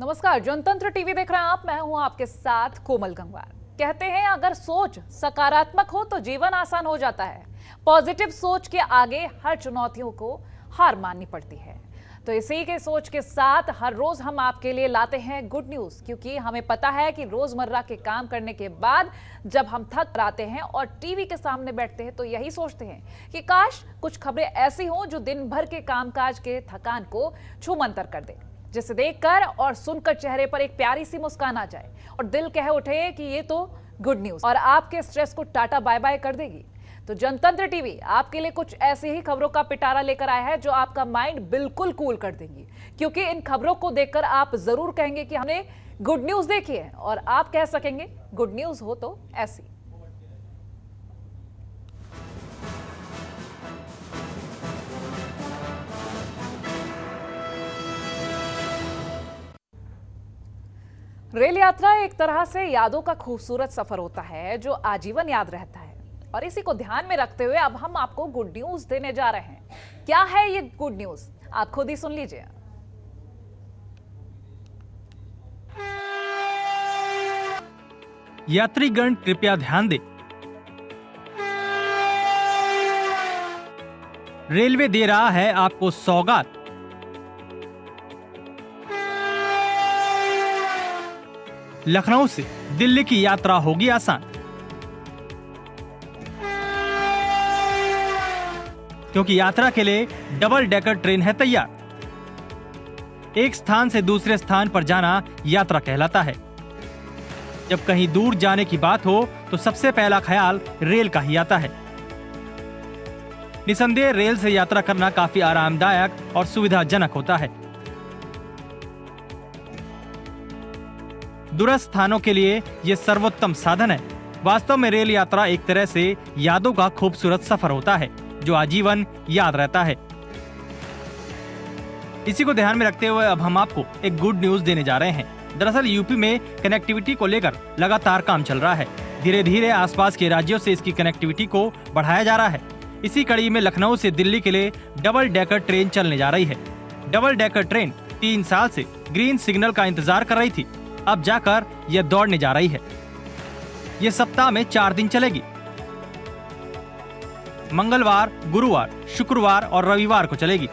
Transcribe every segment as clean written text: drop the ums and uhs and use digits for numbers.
नमस्कार, जनतंत्र टीवी देख रहे हैं आप। मैं हूं आपके साथ कोमल गंगवार। कहते हैं अगर सोच सकारात्मक हो तो जीवन आसान हो जाता है। पॉजिटिव सोच के आगे हर चुनौतियों को हार माननी पड़ती है। तो इसी के सोच के साथ हर रोज हम आपके लिए लाते हैं गुड न्यूज, क्योंकि हमें पता है कि रोजमर्रा के काम करने के बाद जब हम थक कर आते हैं और टीवी के सामने बैठते हैं तो यही सोचते हैं कि काश कुछ खबरें ऐसी हों जो दिन भर के कामकाज के थकान को छूमंतर कर दे, जिसे देखकर और सुनकर चेहरे पर एक प्यारी सी मुस्कान आ जाए और दिल कह उठे कि ये तो गुड न्यूज और आपके स्ट्रेस को टाटा बाय बाय कर देगी। तो जनतंत्र टीवी आपके लिए कुछ ऐसी ही खबरों का पिटारा लेकर आया है जो आपका माइंड बिल्कुल कूल कर देंगी, क्योंकि इन खबरों को देखकर आप जरूर कहेंगे कि हमने गुड न्यूज देखी है, और आप कह सकेंगे गुड न्यूज हो तो ऐसी। रेल यात्रा एक तरह से यादों का खूबसूरत सफर होता है जो आजीवन याद रहता है, और इसी को ध्यान में रखते हुए अब हम आपको गुड न्यूज देने जा रहे हैं। क्या है ये गुड न्यूज, आप खुद ही सुन लीजिए। यात्रीगण कृपया ध्यान दें। रेलवे दे रहा है आपको सौगात। लखनऊ से दिल्ली की यात्रा होगी आसान, क्योंकि यात्रा के लिए डबल डेकर ट्रेन है तैयार। एक स्थान से दूसरे स्थान पर जाना यात्रा कहलाता है। जब कहीं दूर जाने की बात हो तो सबसे पहला ख्याल रेल का ही आता है। निसंदेह रेल से यात्रा करना काफी आरामदायक और सुविधाजनक होता है। दूरस्थ स्थानों के लिए यह सर्वोत्तम साधन है। वास्तव में रेल यात्रा एक तरह से यादों का खूबसूरत सफर होता है जो आजीवन याद रहता है। इसी को ध्यान में रखते हुए अब हम आपको एक गुड न्यूज देने जा रहे हैं। दरअसल यूपी में कनेक्टिविटी को लेकर लगातार काम चल रहा है। धीरे धीरे आसपास के राज्यों से इसकी कनेक्टिविटी को बढ़ाया जा रहा है। इसी कड़ी में लखनऊ से दिल्ली के लिए डबल डेकर ट्रेन चलने जा रही है। डबल डेकर ट्रेन 3 साल से ग्रीन सिग्नल का इंतजार कर रही थी। अब जाकर यह दौड़ने जा रही है। यह सप्ताह में 4 दिन चलेगी। मंगलवार, गुरुवार, शुक्रवार और रविवार को चलेगी।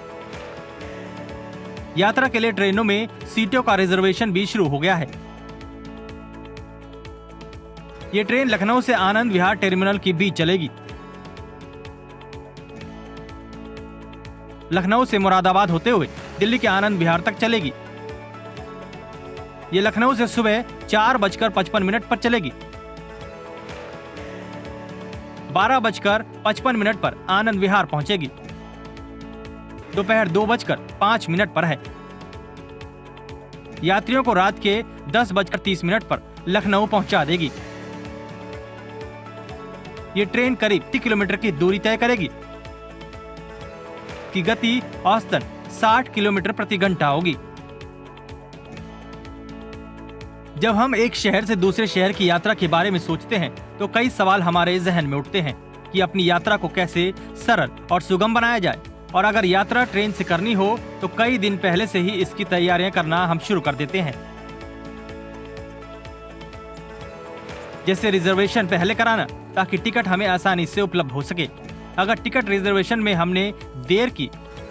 यात्रा के लिए ट्रेनों में सीटों का रिजर्वेशन भी शुरू हो गया है। यह ट्रेन लखनऊ से आनंद विहार टर्मिनल के बीच चलेगी। लखनऊ से मुरादाबाद होते हुए दिल्ली के आनंद विहार तक चलेगी। ये लखनऊ से सुबह 4:55 पर चलेगी। 12:55 पर आनंद विहार पहुंचेगी। दोपहर 2:05 पर है। यात्रियों को रात के 10:30 पर लखनऊ पहुंचा देगी। ये ट्रेन करीब 30 किलोमीटर की दूरी तय करेगी। की गति औसतन 60 किलोमीटर प्रति घंटा होगी। जब हम एक शहर से दूसरे शहर की यात्रा के बारे में सोचते हैं तो कई सवाल हमारे जहन में उठते हैं कि अपनी यात्रा को कैसे सरल और सुगम बनाया जाए। और अगर यात्रा ट्रेन से करनी हो तो कई दिन पहले से ही इसकी तैयारियां करना हम शुरू कर देते हैं। जैसे रिजर्वेशन पहले कराना, ताकि टिकट हमें आसानी से उपलब्ध हो सके। अगर टिकट रिजर्वेशन में हमने देर की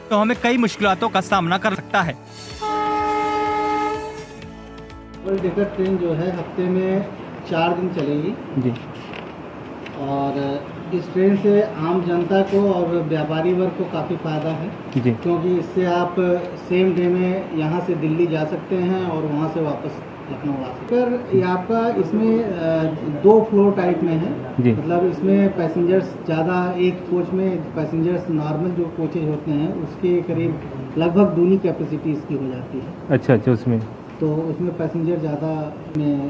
तो हमें कई मुश्किलों का सामना कर सकता है। डबल डेकर ट्रेन जो है हफ्ते में 4 दिन चलेगी जी। और इस ट्रेन से आम जनता को और व्यापारी वर्ग को काफ़ी फ़ायदा है जी। क्योंकि इससे आप सेम डे में यहाँ से दिल्ली जा सकते हैं और वहाँ से वापस लखनऊ आ सकते हैं। ये आपका इसमें 2 फ्लोर टाइप में है जी। मतलब इसमें पैसेंजर्स ज़्यादा, एक कोच में पैसेंजर्स नॉर्मल जो कोचेज होते हैं उसके करीब लगभग दूनी कैपेसिटी इसकी हो जाती है। अच्छा, उसमें तो उसमें पैसेंजर ज़्यादा में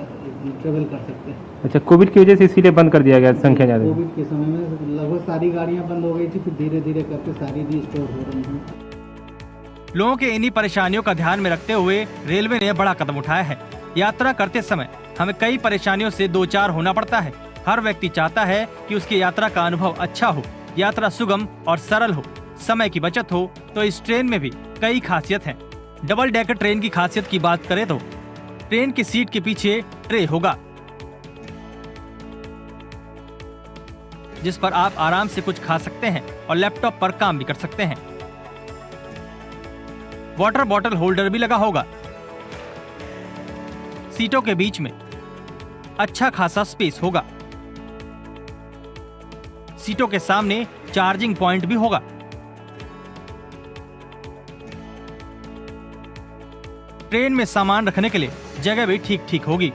ट्रेवल कर सकते हैं। अच्छा, कोविड की वजह से इसीलिए बंद कर दिया गया, संख्या ज़्यादा। कोविड के समय में लगभग सारी गाड़ियां बंद हो गई थी, फिर धीरे धीरे करके सारी रिस्टोर हो रही हैं। लोगों के इन्हीं परेशानियों का ध्यान में रखते हुए रेलवे ने बड़ा कदम उठाया है। यात्रा करते समय हमें कई परेशानियों से 2-4 होना पड़ता है। हर व्यक्ति चाहता है कि उसकी यात्रा का अनुभव अच्छा हो, यात्रा सुगम और सरल हो, समय की बचत हो। तो इस ट्रेन में भी कई खासियत हैं। डबल डेकर ट्रेन की खासियत की बात करें तो ट्रेन की सीट के पीछे ट्रे होगा, जिस पर आप आराम से कुछ खा सकते हैं और लैपटॉप पर काम भी कर सकते हैं। वाटर बॉटल होल्डर भी लगा होगा। सीटों के बीच में अच्छा खासा स्पेस होगा। सीटों के सामने चार्जिंग पॉइंट भी होगा। ट्रेन में सामान रखने के लिए जगह भी ठीक ठीक होगी।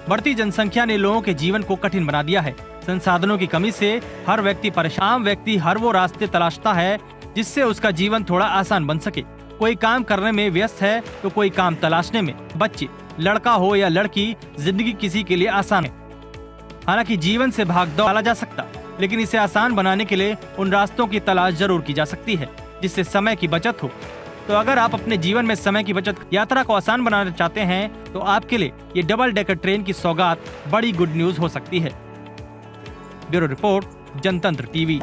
बढ़ती जनसंख्या ने लोगों के जीवन को कठिन बना दिया है। संसाधनों की कमी से हर व्यक्ति परेशान। व्यक्ति हर वो रास्ते तलाशता है जिससे उसका जीवन थोड़ा आसान बन सके। कोई काम करने में व्यस्त है तो कोई काम तलाशने में। बच्चे, लड़का हो या लड़की, जिंदगी किसी के लिए आसान है। हालांकि जीवन से भाग दौड़ टाला जा सकता, लेकिन इसे आसान बनाने के लिए उन रास्तों की तलाश जरूर की जा सकती है जिससे समय की बचत हो। तो अगर आप अपने जीवन में समय की बचत, यात्रा को आसान बनाना चाहते हैं तो आपके लिए ये डबल डेकर ट्रेन की सौगात बड़ी गुड न्यूज हो सकती है। ब्यूरो रिपोर्ट, जनतंत्र टीवी।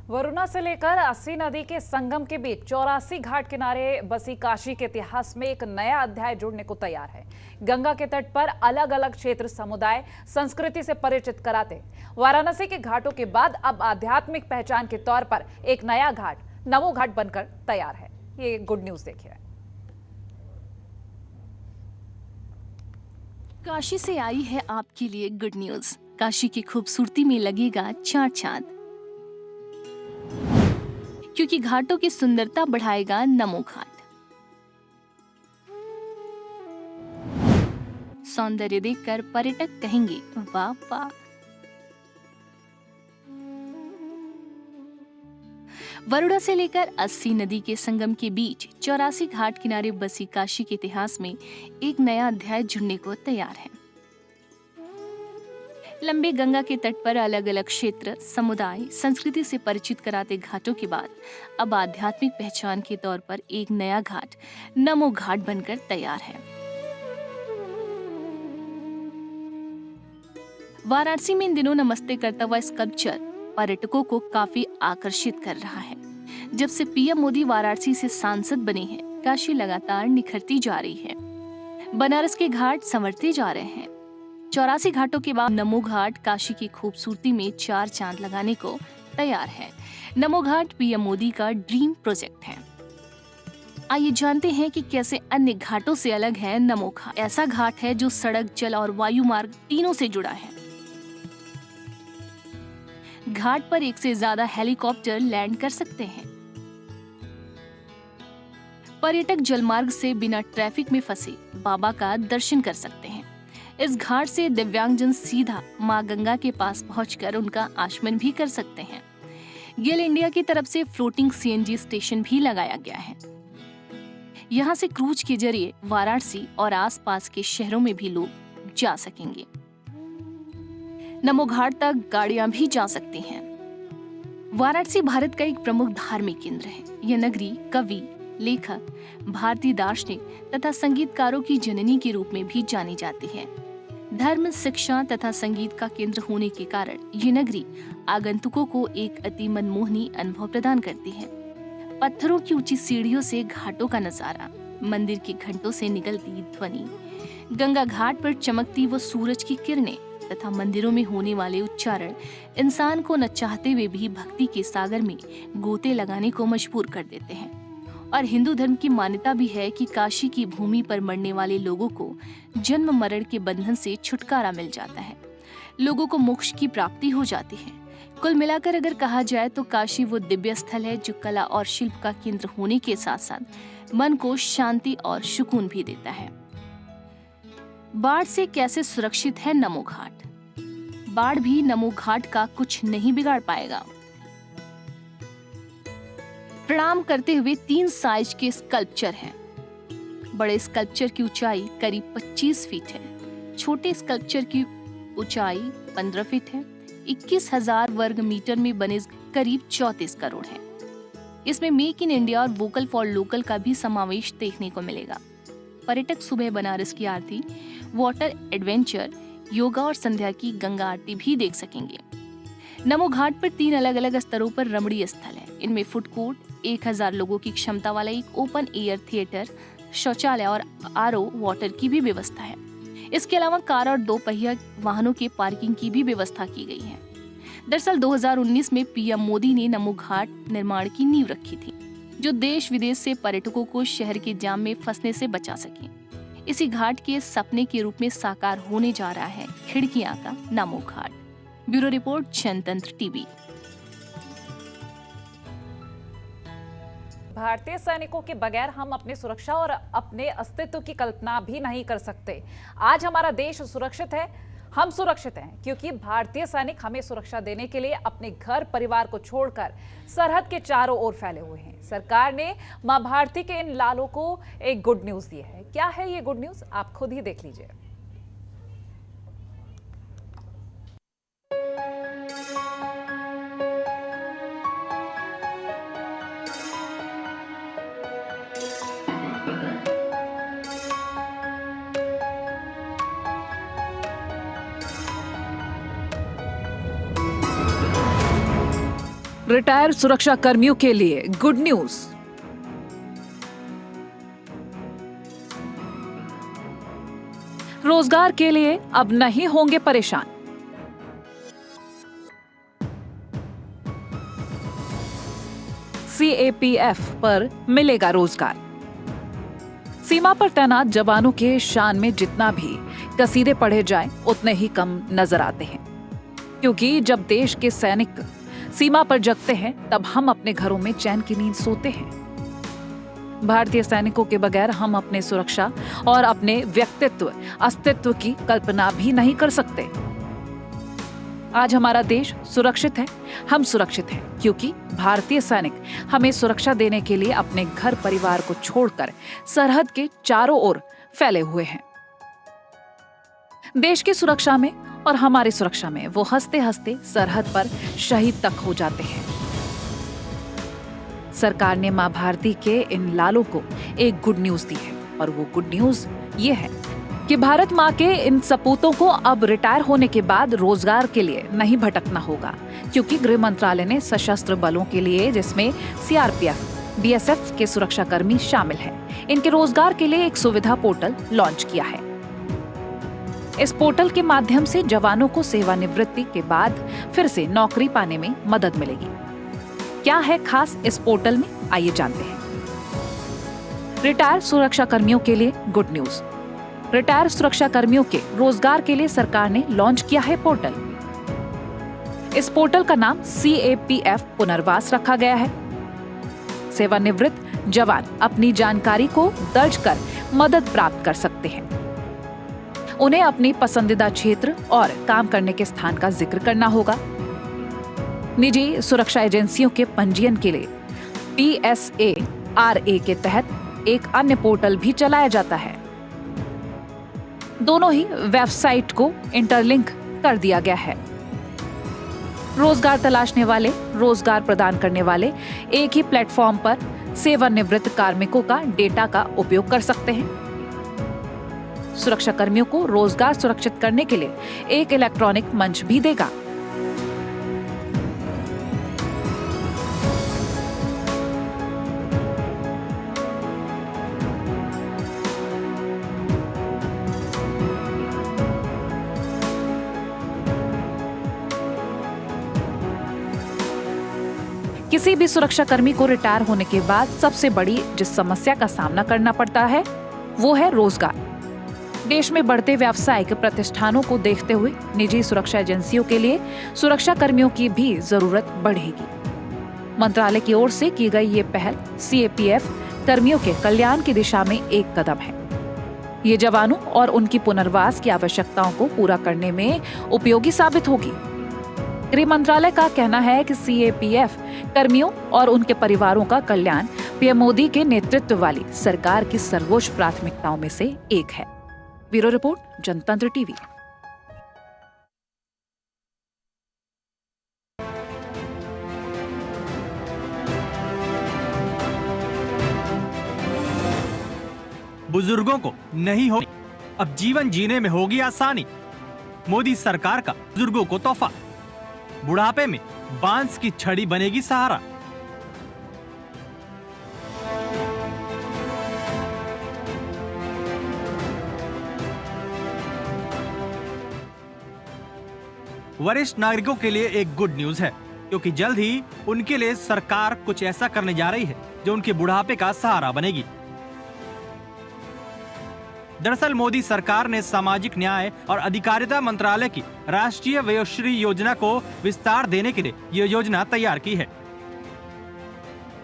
वरुणा से लेकर अस्सी नदी के संगम के बीच 84 घाट किनारे बसी काशी के इतिहास में एक नया अध्याय जुड़ने को तैयार है। गंगा के तट पर अलग अलग क्षेत्र, समुदाय, संस्कृति से परिचित कराते वाराणसी के घाटों के बाद अब आध्यात्मिक पहचान के तौर पर एक नया घाट नमो घाट बनकर तैयार है। ये गुड न्यूज देखिए। काशी से आई है आपके लिए गुड न्यूज। काशी की खूबसूरती में लगेगा चार चांद, क्योंकि घाटों की सुंदरता बढ़ाएगा नमो घाट। सौंदर्य देखकर पर्यटक कहेंगे वाह वाह। वरुणा से लेकर 80 नदी के संगम के बीच 84 घाट किनारे बसी काशी के इतिहास में एक नया अध्याय जुड़ने को तैयार है। लंबे गंगा के तट पर अलग अलग क्षेत्र, समुदाय, संस्कृति से परिचित कराते घाटों के बाद अब आध्यात्मिक पहचान के तौर पर एक नया घाट नमो घाट बनकर तैयार है। वाराणसी में इन दिनों नमस्ते करता हुआ स्कल्पचर पर्यटकों को काफी आकर्षित कर रहा है। जब से पीएम मोदी वाराणसी से सांसद बने हैं, काशी लगातार निखरती जा रही है। बनारस के घाट संवरते जा रहे हैं। 84 घाटों के बाद नमो घाट काशी की खूबसूरती में चार चांद लगाने को तैयार है। नमो घाट पीएम मोदी का ड्रीम प्रोजेक्ट है। आइए जानते हैं कि कैसे अन्य घाटों से अलग है नमो घाट। ऐसा घाट है जो सड़क, जल और वायु मार्ग तीनों से जुड़ा है। घाट पर एक से ज्यादा हेलीकॉप्टर लैंड कर सकते हैं। पर्यटक जलमार्ग से बिना ट्रैफिक में फंसे बाबा का दर्शन कर सकते हैं। इस घाट से दिव्यांगजन सीधा मां गंगा के पास पहुंचकर उनका आचमन भी कर सकते हैं। गेल इंडिया की तरफ से फ्लोटिंग सीएनजी स्टेशन भी लगाया गया है। यहां से क्रूज के जरिए वाराणसी और आसपास के शहरों में भी लोग जा सकेंगे। नमो घाट तक गाड़ियां भी जा सकती हैं। वाराणसी भारत का एक प्रमुख धार्मिक केंद्र है। यह नगरी कवि, लेखक, भारतीय दार्शनिक तथा संगीतकारों की जननी के रूप में भी जानी जाती है। धर्म, शिक्षा तथा संगीत का केंद्र होने के कारण ये नगरी आगंतुकों को एक अति मनमोहनी अनुभव प्रदान करती है। पत्थरों की ऊंची सीढ़ियों से घाटों का नजारा, मंदिर की घंटों से निकलती ध्वनि, गंगा घाट पर चमकती वो सूरज की किरणें तथा मंदिरों में होने वाले उच्चारण इंसान को न चाहते हुए भी भक्ति के सागर में गोते लगाने को मजबूर कर देते हैं। और हिंदू धर्म की मान्यता भी है कि काशी की भूमि पर मरने वाले लोगों को जन्म मरण के बंधन से छुटकारा मिल जाता है। लोगों को मोक्ष की प्राप्ति हो जाती है। कुल मिलाकर अगर कहा जाए तो काशी वो दिव्य स्थल है जो कला और शिल्प का केंद्र होने के साथ साथ मन को शांति और सुकून भी देता है। बाढ़ से कैसे सुरक्षित है नमो घाट? बाढ़ भी नमो घाट का कुछ नहीं बिगाड़ पाएगा। प्रणाम करते हुए 3 साइज के स्कल्पचर हैं। बड़े स्कल्पचर की ऊंचाई करीब 25 फीट है। छोटे स्कल्पचर की ऊंचाई 15 फीट है। 21,000 वर्ग मीटर में बने करीब 34 करोड़ है। इसमें मेक इन इंडिया और वोकल फॉर लोकल का भी समावेश देखने को मिलेगा। पर्यटक सुबह बनारस की आरती, वाटर एडवेंचर, योगा और संध्या की गंगा आरती भी देख सकेंगे। नमो घाट पर 3 अलग अलग स्तरों पर रमणीय स्थल है। इनमें फूड कोर्ट, 1000 लोगों की क्षमता वाला एक ओपन एयर थिएटर, शौचालय और आरओ वाटर की भी व्यवस्था है। इसके अलावा कार और 2 पहिया वाहनों के पार्किंग की भी व्यवस्था की गई है। दरअसल 2019 में पीएम मोदी ने नमो घाट निर्माण की नींव रखी थी, जो देश विदेश से पर्यटकों को शहर के जाम में फंसने से बचा सके। इसी घाट के सपने के रूप में साकार होने जा रहा है खिड़कियां का नमो घाट। ब्यूरो रिपोर्ट, जनतंत्र टीवी। भारतीय सैनिकों के बगैर हम अपनी सुरक्षा और अपने अस्तित्व की कल्पना भी नहीं कर सकते। आज हमारा देश सुरक्षित है, हम सुरक्षित हैं क्योंकि भारतीय सैनिक हमें सुरक्षा देने के लिए अपने घर परिवार को छोड़कर सरहद के चारों ओर फैले हुए हैं। सरकार ने मां भारती के इन लालों को एक गुड न्यूज दी है। क्या है ये गुड न्यूज, आप खुद ही देख लीजिए। रिटायर्ड सुरक्षा कर्मियों के लिए गुड न्यूज। रोजगार के लिए अब नहीं होंगे परेशान। CAPF पर मिलेगा रोजगार। सीमा पर तैनात जवानों के शान में जितना भी कसीदे पढ़े जाएं, उतने ही कम नजर आते हैं, क्योंकि जब देश के सैनिक सीमा पर जगते हैं तब हम अपने घरों में चैन की नींद सोते हैं। भारतीय सैनिकों के बगैर हम अपने सुरक्षा और अपने व्यक्तित्व अस्तित्व की कल्पना भी नहीं कर सकते। आज हमारा देश सुरक्षित है, हम सुरक्षित हैं क्योंकि भारतीय सैनिक हमें सुरक्षा देने के लिए अपने घर परिवार को छोड़कर सरहद के चारों ओर फैले हुए हैं। देश की सुरक्षा में और हमारी सुरक्षा में वो हंसते हंसते सरहद पर शहीद तक हो जाते हैं। सरकार ने मां भारती के इन लालों को एक गुड न्यूज दी है और वो गुड न्यूज ये है कि भारत मां के इन सपूतों को अब रिटायर होने के बाद रोजगार के लिए नहीं भटकना होगा, क्योंकि गृह मंत्रालय ने सशस्त्र बलों के लिए, जिसमें CRPF, BSF के सुरक्षाकर्मी शामिल हैं, इनके रोजगार के लिए एक सुविधा पोर्टल लॉन्च किया है। इस पोर्टल के माध्यम से जवानों को सेवानिवृत्ति के बाद फिर से नौकरी पाने में मदद मिलेगी। क्या है खास इस पोर्टल में, आइए जानते हैं। रिटायर सुरक्षा कर्मियों के लिए गुड न्यूज। रिटायर सुरक्षा कर्मियों के रोजगार के लिए सरकार ने लॉन्च किया है पोर्टल। इस पोर्टल का नाम CAPF पुनर्वास रखा गया है। सेवानिवृत्त जवान अपनी जानकारी को दर्ज कर मदद प्राप्त कर सकते हैं। उन्हें अपनी पसंदीदा क्षेत्र और काम करने के स्थान का जिक्र करना होगा। निजी सुरक्षा एजेंसियों के पंजीयन के लिए PSARA के तहत एक अन्य पोर्टल भी चलाया जाता है। दोनों ही वेबसाइट को इंटरलिंक कर दिया गया है। रोजगार तलाशने वाले, रोजगार प्रदान करने वाले एक ही प्लेटफॉर्म पर सेवानिवृत्त कार्मिकों का डेटा का उपयोग कर सकते हैं। सुरक्षा कर्मियों को रोजगार सुरक्षित करने के लिए एक इलेक्ट्रॉनिक मंच भी देगा। किसी भी सुरक्षा कर्मी को रिटायर होने के बाद सबसे बड़ी जिस समस्या का सामना करना पड़ता है वो है रोजगार। देश में बढ़ते व्यावसायिक प्रतिष्ठानों को देखते हुए निजी सुरक्षा एजेंसियों के लिए सुरक्षा कर्मियों की भी जरूरत बढ़ेगी। मंत्रालय की ओर से की गई ये पहल CAPF कर्मियों के कल्याण की दिशा में एक कदम है। ये जवानों और उनकी पुनर्वास की आवश्यकताओं को पूरा करने में उपयोगी साबित होगी। गृह मंत्रालय का कहना है कि CAPF कर्मियों और उनके परिवारों का कल्याण पीएम मोदी के नेतृत्व वाली सरकार की सर्वोच्च प्राथमिकताओं में से एक है। ब्यूरो रिपोर्ट, जनतंत्र टीवी। बुजुर्गों को नहीं होगी अब जीवन जीने में होगी आसानी। मोदी सरकार का बुजुर्गों को तोहफा। बुढ़ापे में बांस की छड़ी बनेगी सहारा। वरिष्ठ नागरिकों के लिए एक गुड न्यूज है, क्योंकि जल्द ही उनके लिए सरकार कुछ ऐसा करने जा रही है जो उनके बुढ़ापे का सहारा बनेगी। दरअसल मोदी सरकार ने सामाजिक न्याय और अधिकारिता मंत्रालय की राष्ट्रीय वयोश्री योजना को विस्तार देने के लिए यह योजना तैयार की है,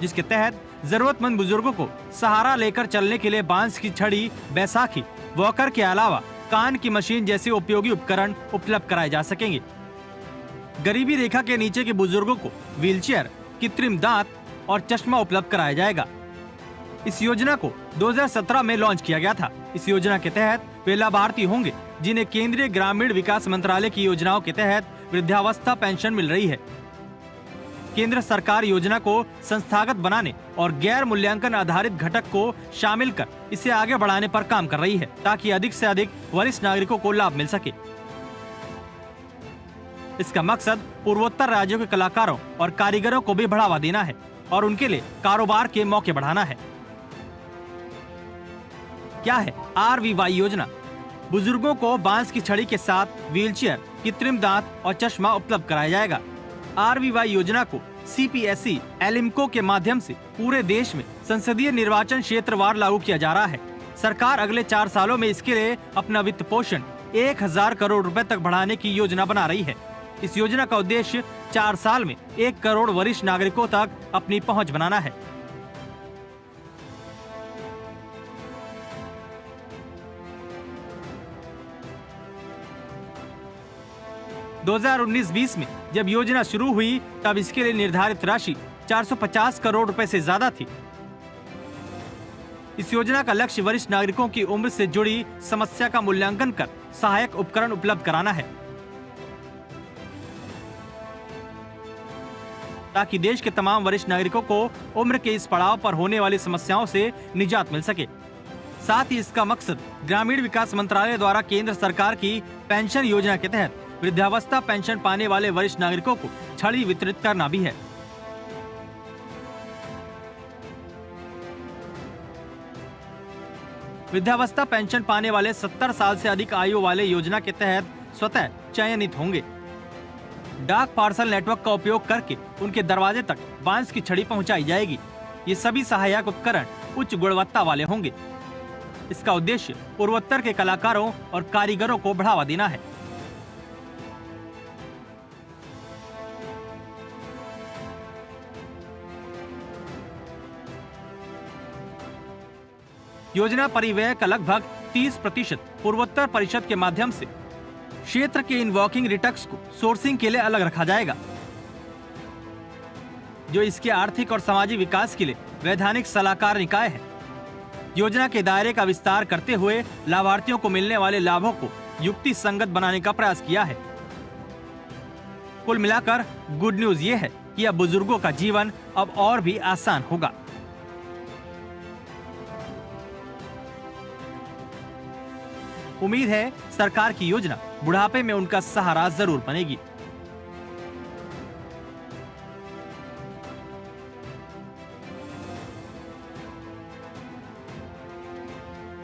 जिसके तहत जरूरतमंद बुजुर्गों को सहारा लेकर चलने के लिए बांस की छड़ी, बैसाखी, वॉकर के अलावा कान की मशीन जैसे उपयोगी उपकरण उपलब्ध कराए जा सकेंगे। गरीबी रेखा के नीचे के बुजुर्गों को व्हीलचेयर, कृत्रिम दांत और चश्मा उपलब्ध कराया जाएगा। इस योजना को 2017 में लॉन्च किया गया था। इस योजना के तहत वे लाभार्थी होंगे जिन्हें केंद्रीय ग्रामीण विकास मंत्रालय की योजनाओं के तहत वृद्धावस्था पेंशन मिल रही है। केंद्र सरकार योजना को संस्थागत बनाने और गैर मूल्यांकन आधारित घटक को शामिल कर इसे आगे बढ़ाने पर काम कर रही है, ताकि अधिक से अधिक वरिष्ठ नागरिकों को लाभ मिल सके। इसका मकसद पूर्वोत्तर राज्यों के कलाकारों और कारीगरों को भी बढ़ावा देना है और उनके लिए कारोबार के मौके बढ़ाना है। क्या है RVY योजना? बुजुर्गों को बांस की छड़ी के साथ व्हीलचेयर, कृत्रिम दांत और चश्मा उपलब्ध कराया जाएगा। RVY योजना को CPSE एलिम्को के माध्यम से पूरे देश में संसदीय निर्वाचन क्षेत्रवार लागू किया जा रहा है। सरकार अगले 4 सालों में इसके लिए अपना वित्त पोषण 1000 करोड़ रुपए तक बढ़ाने की योजना बना रही है। इस योजना का उद्देश्य 4 साल में 1 करोड़ वरिष्ठ नागरिकों तक अपनी पहुंच बनाना है। दो 2019-20 में जब योजना शुरू हुई तब इसके लिए निर्धारित राशि 450 करोड़ रुपए से ज्यादा थी। इस योजना का लक्ष्य वरिष्ठ नागरिकों की उम्र से जुड़ी समस्या का मूल्यांकन कर सहायक उपकरण उपलब्ध कराना है, ताकि देश के तमाम वरिष्ठ नागरिकों को उम्र के इस पड़ाव पर होने वाली समस्याओं से निजात मिल सके। साथ ही इसका मकसद ग्रामीण विकास मंत्रालय द्वारा केंद्र सरकार की पेंशन योजना के तहत वृद्धावस्था पेंशन पाने वाले वरिष्ठ नागरिकों को छड़ी वितरित करना भी है। वृद्धावस्था पेंशन पाने वाले 70 साल से अधिक आयु वाले योजना के तहत स्वतः चयनित होंगे। डाक पार्सल नेटवर्क का उपयोग करके उनके दरवाजे तक बांस की छड़ी पहुंचाई जाएगी। ये सभी सहायक उपकरण उच्च गुणवत्ता वाले होंगे। इसका उद्देश्य पूर्वोत्तर के कलाकारों और कारीगरों को बढ़ावा देना है। योजना परिव्यय का लगभग 30% पूर्वोत्तर परिषद के माध्यम से क्षेत्र के इन वॉकिंग रिटक्स को सोर्सिंग के लिए अलग रखा जाएगा, जो इसके आर्थिक और सामाजिक विकास के लिए वैधानिक सलाहकार निकाय है। योजना के दायरे का विस्तार करते हुए लाभार्थियों को मिलने वाले लाभों को युक्ति संगत बनाने का प्रयास किया है। कुल मिलाकर गुड न्यूज ये है कि अब बुजुर्गों का जीवन अब और भी आसान होगा। उम्मीद है सरकार की योजना बुढ़ापे में उनका सहारा जरूर बनेगी।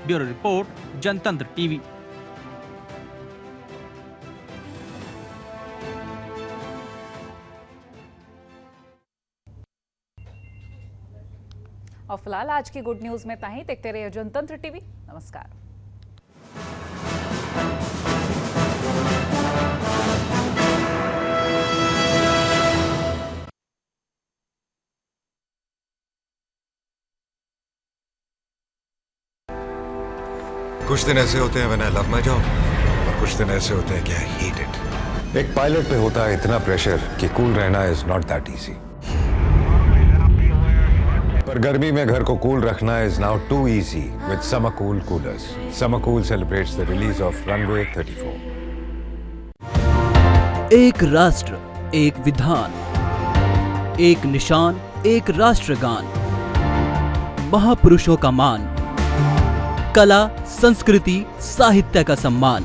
ब्यूरो रिपोर्ट, जनतंत्र टीवी। और फिलहाल आज की गुड न्यूज में ताही। देखते रहिए जनतंत्र टीवी। नमस्कार। कुछ दिन ऐसे होते हैं when I love my job, और कुछ दिन ऐसे होते हैं कि I hate it। एक पायलट पे होता है इतना प्रेशर कि कूल रहना is not that easy। पर गर्मी में घर को कूल रखना is now too easy with Summer Cool coolers। Summer Cool celebrates the release of Runway 34। एक राष्ट्र, एक विधान, एक निशान, एक राष्ट्रगान, महापुरुषों का मान, कला, संस्कृति, साहित्य का सम्मान।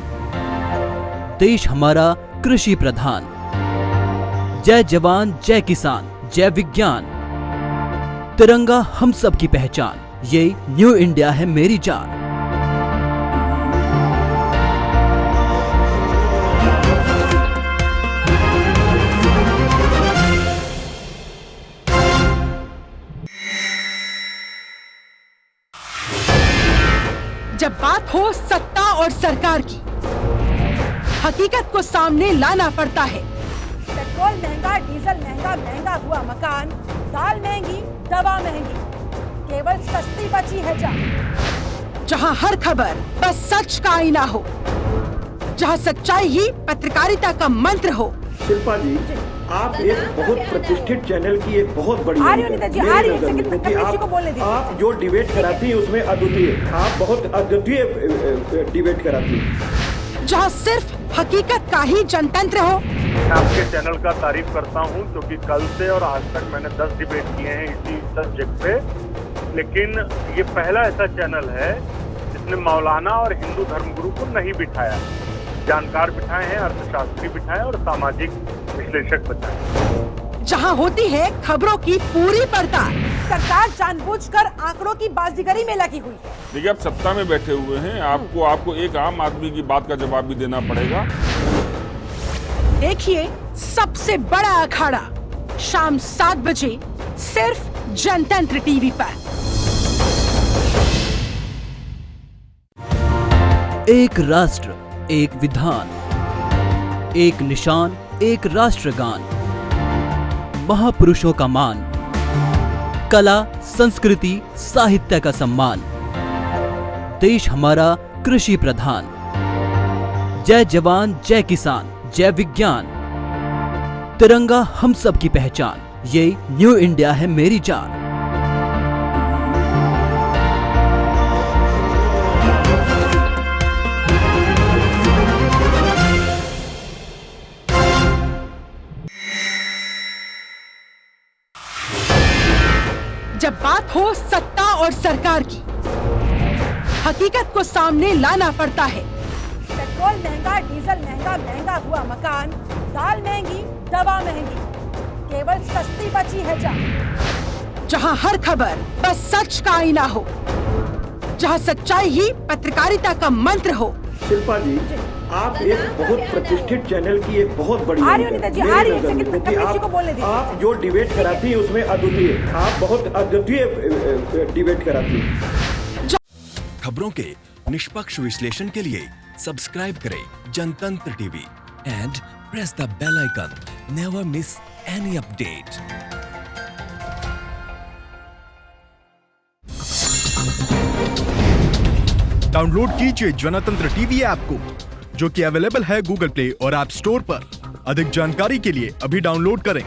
देश हमारा कृषि प्रधान, जय जवान जय किसान जय विज्ञान, तिरंगा हम सब की पहचान, ये न्यू इंडिया है मेरी जान। जब बात हो सत्ता और सरकार की, हकीकत को सामने लाना पड़ता है। पेट्रोल महंगा, डीजल महंगा, महंगा हुआ मकान, दाल महंगी, दवा महंगी, केवल सस्ती बची है जान। जहां हर खबर बस सच का आईना हो, जहां सच्चाई ही पत्रकारिता का मंत्र हो। शिल्पा जी, आप एक बहुत प्रतिष्ठित चैनल की एक बहुत बड़ी आप जो डिबेट कराती है उसमें अद्वितीय, आप बहुत अद्वितीय डिबेट कराती है, जहां सिर्फ हकीकत का ही जनतंत्र हो। मैं आपके चैनल का तारीफ करता हूं, क्योंकि कल से और आज तक मैंने 10 डिबेट किए हैं इसी सब्जेक्ट पे, लेकिन ये पहला ऐसा चैनल है जिसने मौलाना और हिंदू धर्मगुरु को नहीं बिठाया। जानकार बिठाए हैं, अर्थशास्त्री बिठाए और सामाजिक विश्लेषक बिठाए। जहां होती है खबरों की पूरी पड़ताल, सरकार जानबूझकर आंकड़ों की बाजीगरी में लगी हुई है। देखिए, आप सत्ता में बैठे हुए हैं, आपको एक आम आदमी की बात का जवाब भी देना पड़ेगा। देखिए सबसे बड़ा अखाड़ा शाम 7 बजे सिर्फ जनतंत्र टीवी पर। एक राष्ट्र, एक विधान, एक निशान, एक राष्ट्रगान, महापुरुषों का मान, कला, संस्कृति, साहित्य का सम्मान, देश हमारा कृषि प्रधान। जय जवान जय किसान जय विज्ञान, तिरंगा हम सब की पहचान, ये न्यू इंडिया है मेरी जान। जब बात हो सत्ता और सरकार की, हकीकत को सामने लाना पड़ता है। पेट्रोल महंगा, डीजल महंगा, महंगा हुआ मकान, दाल महंगी, दवा महंगी, केवल सस्ती बची है जान। जहां हर खबर बस सच का आईना हो, जहां सच्चाई ही पत्रकारिता का मंत्र हो। शिल्पा जी, आप एक बहुत प्रतिष्ठित चैनल की एक बहुत बड़ी आप जो डिबेट कराती है उसमें अद्वितीय, आप बहुत अद्वितीय डिबेट कराती है। खबरों के निष्पक्ष विश्लेषण के लिए सब्सक्राइब करें Janatantra TV and press the bell icon. Never miss any update. Download कीजिए जनतंत्र टीवी ऐप को, जो कि अवेलेबल है गूगल प्ले और ऐप स्टोर पर। अधिक जानकारी के लिए अभी डाउनलोड करें।